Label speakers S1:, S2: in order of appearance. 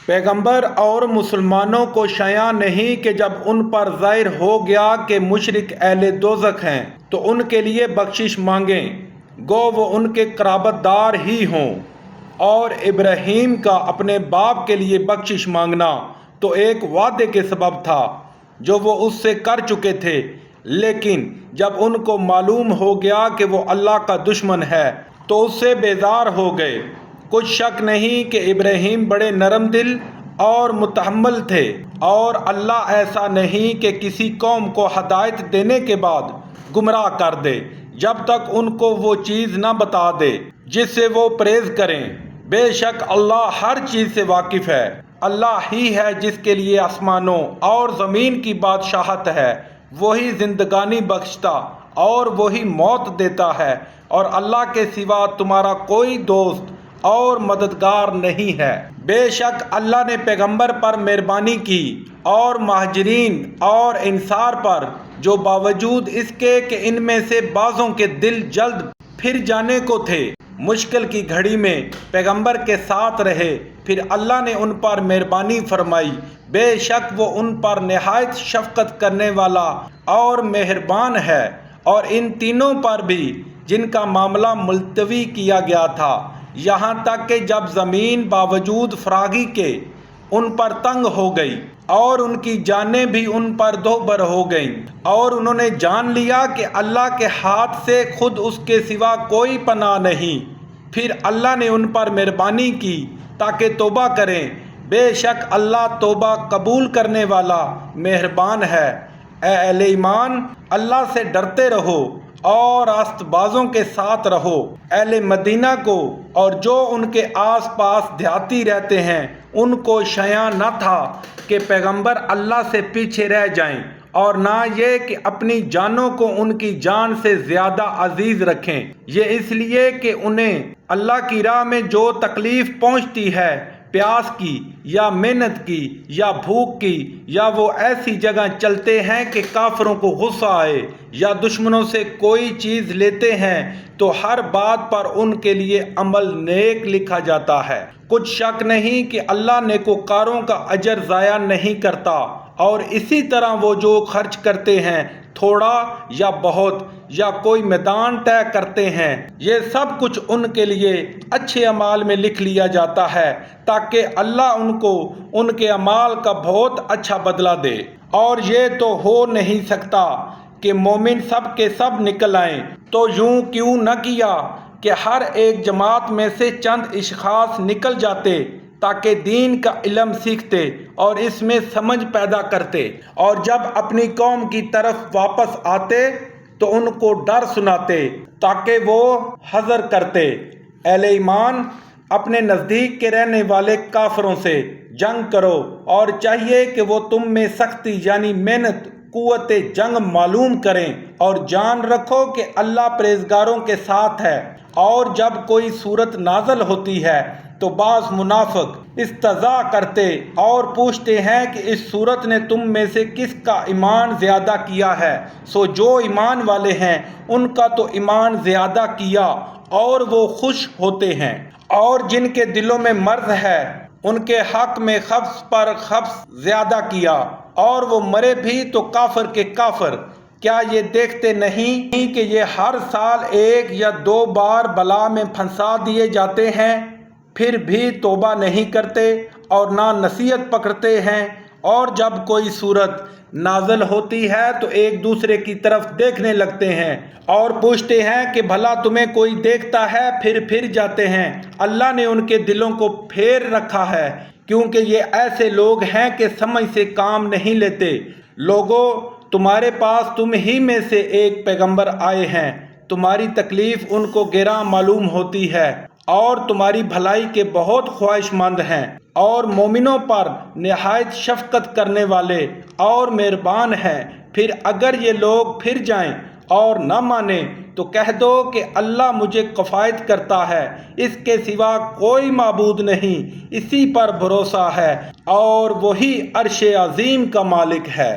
S1: پیغمبر اور مسلمانوں کو شایع نہیں کہ جب ان پر ظاہر ہو گیا کہ مشرک اہل دوزخ ہیں تو ان کے لیے بخشش مانگیں، گو وہ ان کے قرابت دار ہی ہوں۔ اور ابراہیم کا اپنے باپ کے لیے بخشش مانگنا تو ایک وعدے کے سبب تھا جو وہ اس سے کر چکے تھے، لیکن جب ان کو معلوم ہو گیا کہ وہ اللہ کا دشمن ہے تو اس سے بیزار ہو گئے۔ کچھ شک نہیں کہ ابراہیم بڑے نرم دل اور متحمل تھے، اور اللہ ایسا نہیں کہ کسی قوم کو ہدایت دینے کے بعد گمراہ کر دے جب تک ان کو وہ چیز نہ بتا دے جس سے وہ پرہیز کریں۔ بے شک اللہ ہر چیز سے واقف ہے۔ اللہ ہی ہے جس کے لیے آسمانوں اور زمین کی بادشاہت ہے، وہی زندگانی بخشتا اور وہی موت دیتا ہے، اور اللہ کے سوا تمہارا کوئی دوست اور مددگار نہیں ہے۔ بے شک اللہ نے پیغمبر پر مہربانی کی اور مہاجرین اور انصار پر، جو باوجود اس کے کہ ان میں سے بعضوں کے دل جلد پھر جانے کو تھے، مشکل کی گھڑی میں پیغمبر کے ساتھ رہے، پھر اللہ نے ان پر مہربانی فرمائی۔ بے شک وہ ان پر نہایت شفقت کرنے والا اور مہربان ہے۔ اور ان تینوں پر بھی جن کا معاملہ ملتوی کیا گیا تھا، یہاں تک کہ جب زمین باوجود فراگی کے ان پر تنگ ہو گئی اور ان کی جانیں بھی ان پر دوبر ہو گئیں، اور انہوں نے جان لیا کہ اللہ کے ہاتھ سے خود اس کے سوا کوئی پناہ نہیں، پھر اللہ نے ان پر مہربانی کی تاکہ توبہ کریں۔ بے شک اللہ توبہ قبول کرنے والا مہربان ہے۔ اے اہل ایمان، اللہ سے ڈرتے رہو اور راست بازوں کے ساتھ رہو۔ اہل مدینہ کو اور جو ان کے آس پاس دیہاتی رہتے ہیں ان کو شایع نہ تھا کہ پیغمبر اللہ سے پیچھے رہ جائیں، اور نہ یہ کہ اپنی جانوں کو ان کی جان سے زیادہ عزیز رکھیں، یہ اس لیے کہ انہیں اللہ کی راہ میں جو تکلیف پہنچتی ہے، پیاس کی یا محنت کی یا بھوک کی، یا وہ ایسی جگہ چلتے ہیں کہ کافروں کو غصہ آئے یا دشمنوں سے کوئی چیز لیتے ہیں، تو ہر بات پر ان کے لیے عمل نیک لکھا جاتا ہے۔ کچھ شک نہیں کہ اللہ نیکوکاروں کا اجر ضائع نہیں کرتا، اور اسی طرح وہ جو خرچ کرتے ہیں، تھوڑا یا بہت یا کوئی میدان طے کرتے ہیں، یہ سب کچھ ان کے لیے اچھے اعمال میں لکھ لیا جاتا ہے، تاکہ اللہ ان کو ان کے اعمال کا بہت اچھا بدلہ دے۔ اور یہ تو ہو نہیں سکتا کہ مومن سب کے سب نکل آئیں، تو یوں کیوں نہ کیا کہ ہر ایک جماعت میں سے چند اشخاص نکل جاتے تاکہ دین کا علم سیکھتے اور اس میں سمجھ پیدا کرتے، اور جب اپنی قوم کی طرف واپس آتے تو ان کو ڈر سناتے تاکہ وہ حذر کرتے۔ اہل ایمان، اپنے نزدیک کے رہنے والے کافروں سے جنگ کرو، اور چاہیے کہ وہ تم میں سختی یعنی محنت قوت جنگ معلوم کریں، اور جان رکھو کہ اللہ پرہیزگاروں کے ساتھ ہے۔ اور جب کوئی صورت نازل ہوتی ہے تو بعض منافق استہزاء کرتے اور پوچھتے ہیں کہ اس صورت نے تم میں سے کس کا ایمان زیادہ کیا ہے، سو جو ایمان والے ہیں ان کا تو ایمان زیادہ کیا، اور وہ خوش ہوتے ہیں۔ اور جن کے دلوں میں مرض ہے ان کے حق میں خبث پر خبث زیادہ کیا، اور وہ مرے بھی تو کافر کے کافر۔ کیا یہ دیکھتے نہیں کہ یہ ہر سال ایک یا دو بار بلا میں پھنسا دیے جاتے ہیں، پھر بھی توبہ نہیں کرتے اور نہ نصیحت پکڑتے ہیں؟ اور جب کوئی صورت نازل ہوتی ہے تو ایک دوسرے کی طرف دیکھنے لگتے ہیں اور پوچھتے ہیں کہ بھلا تمہیں کوئی دیکھتا ہے؟ پھر جاتے ہیں۔ اللہ نے ان کے دلوں کو پھیر رکھا ہے، کیونکہ یہ ایسے لوگ ہیں کہ سمجھ سے کام نہیں لیتے۔ لوگو، تمہارے پاس تم ہی میں سے ایک پیغمبر آئے ہیں، تمہاری تکلیف ان کو گراں معلوم ہوتی ہے، اور تمہاری بھلائی کے بہت خواہش مند ہیں، اور مومنوں پر نہایت شفقت کرنے والے اور مہربان ہیں۔ پھر اگر یہ لوگ پھر جائیں اور نہ مانیں تو کہہ دو کہ اللہ مجھے کفایت کرتا ہے، اس کے سوا کوئی معبود نہیں، اسی پر بھروسہ ہے، اور وہی عرش عظیم کا مالک ہے۔